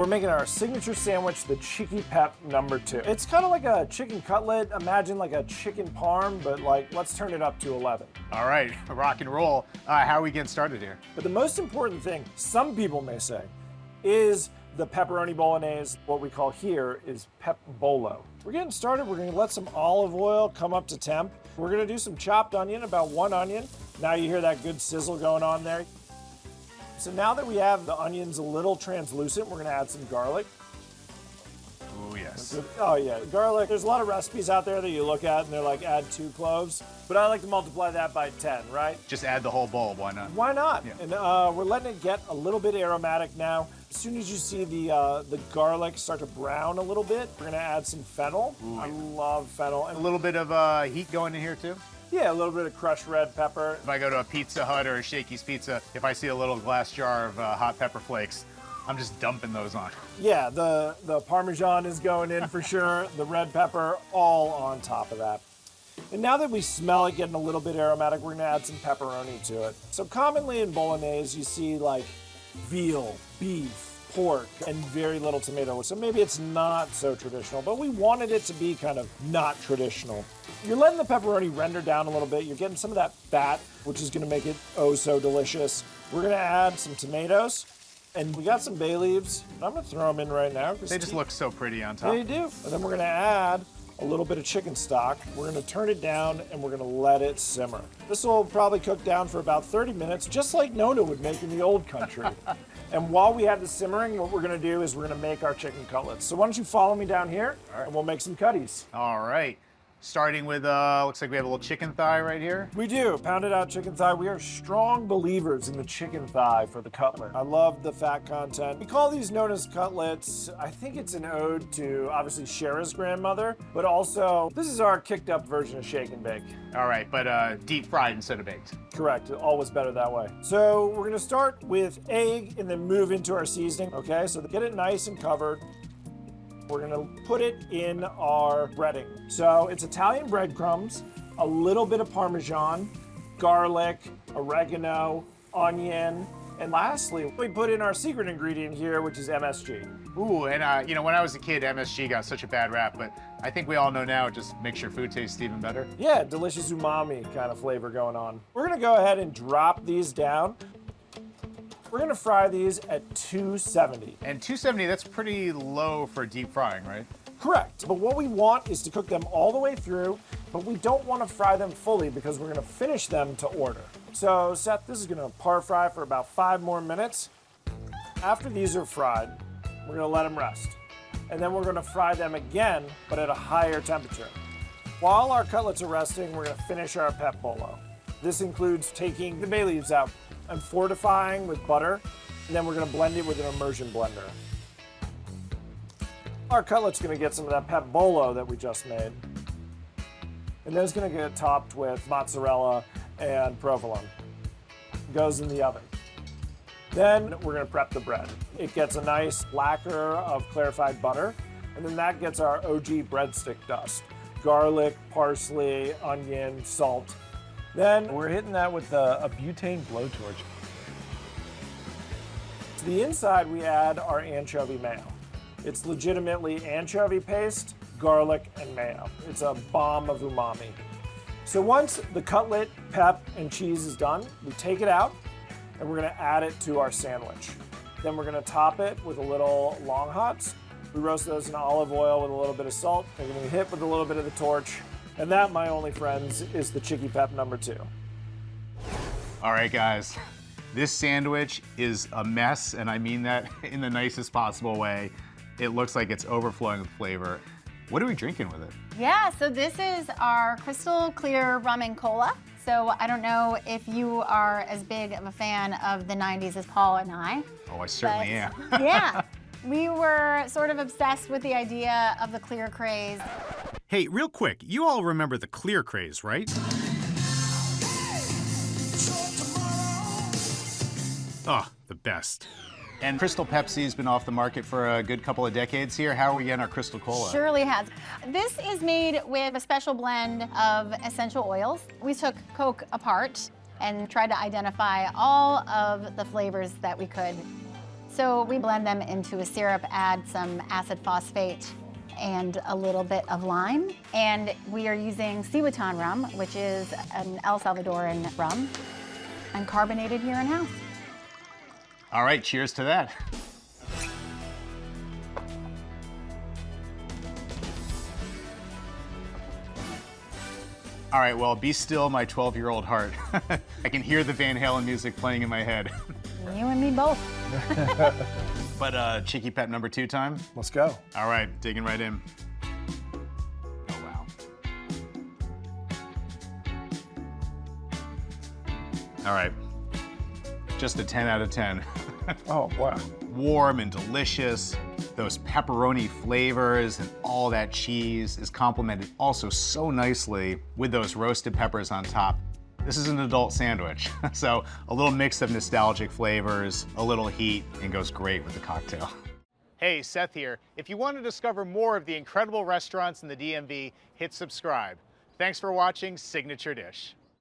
We're making our signature sandwich, the Chicky Pep No. 2. It's kind of like a chicken cutlet. Imagine like a chicken parm, but like, let's turn it up to 11. All right, rock and roll. How are we getting started here? But the most important thing, some people may say, is the pepperoni bolognese. What we call here is pep bolo. We're getting started. We're gonna let some olive oil come up to temp. We're gonna do some chopped onion, about 1 onion. Now you hear that good sizzle going on there. So now that we have the onions a little translucent, we're gonna add some garlic. Oh, yes. Oh yeah, garlic. There's a lot of recipes out there that you look at and they're like, add 2 cloves. But I like to multiply that by 10, right? Just add the whole bowl, why not? Why not? Yeah. And we're letting it get a little bit aromatic now. As soon as you see the garlic start to brown a little bit, we're gonna add some fennel. Ooh. I love fennel. A little bit of heat going in here too? Yeah, a little bit of crushed red pepper. If I go to a Pizza Hut or a Shakey's Pizza, if I see a little glass jar of hot pepper flakes, I'm just dumping those on. Yeah, the Parmesan is going in for sure. The red pepper, all on top of that. And now that we smell it getting a little bit aromatic, we're gonna add some pepperoni to it. So commonly in bolognese, you see like veal, beef, pork, and very little tomato. So maybe it's not so traditional, but we wanted it to be kind of not traditional. You're letting the pepperoni render down a little bit. You're getting some of that fat, which is gonna make it oh so delicious. We're gonna add some tomatoes, and we got some bay leaves. I'm gonna throw them in right now. They just look so pretty on top. They do. And then we're gonna add a little bit of chicken stock. We're gonna turn it down and we're gonna let it simmer. This will probably cook down for about 30 minutes, just like Nona would make in the old country. And while we have the simmering, what we're gonna do is we're gonna make our chicken cutlets. So why don't you follow me down here and we'll make some cutties. All right. Starting with, looks like we have a little chicken thigh right here. We do, pounded out chicken thigh. We are strong believers in the chicken thigh for the cutlet. I love the fat content. We call these known as cutlets. I think it's an ode to, obviously, Shara's grandmother, but also, this is our kicked up version of shake and bake. All right, but deep fried instead of baked. Correct, always better that way. So we're gonna start with egg and then move into our seasoning, okay? So to get it nice and covered, we're gonna put it in our breading. So it's Italian breadcrumbs, a little bit of Parmesan, garlic, oregano, onion, and lastly, we put in our secret ingredient here, which is MSG. Ooh, and you know, when I was a kid, MSG got such a bad rap, but I think we all know now it just makes your food taste even better. Yeah, delicious umami kind of flavor going on. We're gonna go ahead and drop these down. We're gonna fry these at 270. And 270, that's pretty low for deep frying, right? Correct, but what we want is to cook them all the way through, but we don't want to fry them fully because we're gonna finish them to order. So Seth, this is gonna par fry for about 5 more minutes. After these are fried, we're gonna let them rest. And then we're gonna fry them again, but at a higher temperature. While our cutlets are resting, we're gonna finish our pep bolo. This includes taking the bay leaves out and fortifying with butter, and then we're gonna blend it with an immersion blender. Our cutlet's gonna get some of that pep bolo that we just made. And then it's gonna get topped with mozzarella and provolone. Goes in the oven. Then we're gonna prep the bread. It gets a nice lacquer of clarified butter, and then that gets our OG breadstick dust. Garlic, parsley, onion, salt. Then we're hitting that with a butane blowtorch. To the inside, we add our anchovy mayo. It's legitimately anchovy paste, garlic, and mayo. It's a bomb of umami. So once the cutlet, pep, and cheese is done, we take it out, and we're gonna add it to our sandwich. Then we're gonna top it with a little long hots. We roast those in olive oil with a little bit of salt. They're gonna be hit with a little bit of the torch. And that, my only friends, is the Chicky Pep No. 2. All right, guys. This sandwich is a mess, and I mean that in the nicest possible way. It looks like it's overflowing with flavor. What are we drinking with it? Yeah, so this is our crystal clear rum and cola. So I don't know if you are as big of a fan of the 90s as Paul and I. Oh, I certainly am. Yeah, we were sort of obsessed with the idea of the clear craze. Hey, real quick, you all remember the clear craze, right? Oh, the best. And Crystal Pepsi's been off the market for a good couple of decades here. How are we getting our Crystal Cola? Surely has. This is made with a special blend of essential oils. We took Coke apart and tried to identify all of the flavors that we could. So we blend them into a syrup, add some acid phosphate and a little bit of lime. And we are using Cihuatan rum, which is an El Salvadoran rum, and carbonated here in-house. All right, cheers to that. All right, well, be still, my 12-year-old heart. I can hear the Van Halen music playing in my head. You and me both. But Chicky Pep #2 time? Let's go. All right, digging right in. Oh, wow. All right, just a 10 out of 10. Oh, wow. Warm and delicious. Those pepperoni flavors and all that cheese is complemented also so nicely with those roasted peppers on top. This is an adult sandwich, so a little mix of nostalgic flavors, a little heat, and goes great with the cocktail. Hey, Seth here. If you want to discover more of the incredible restaurants in the DMV, hit subscribe. Thanks for watching Signature Dish.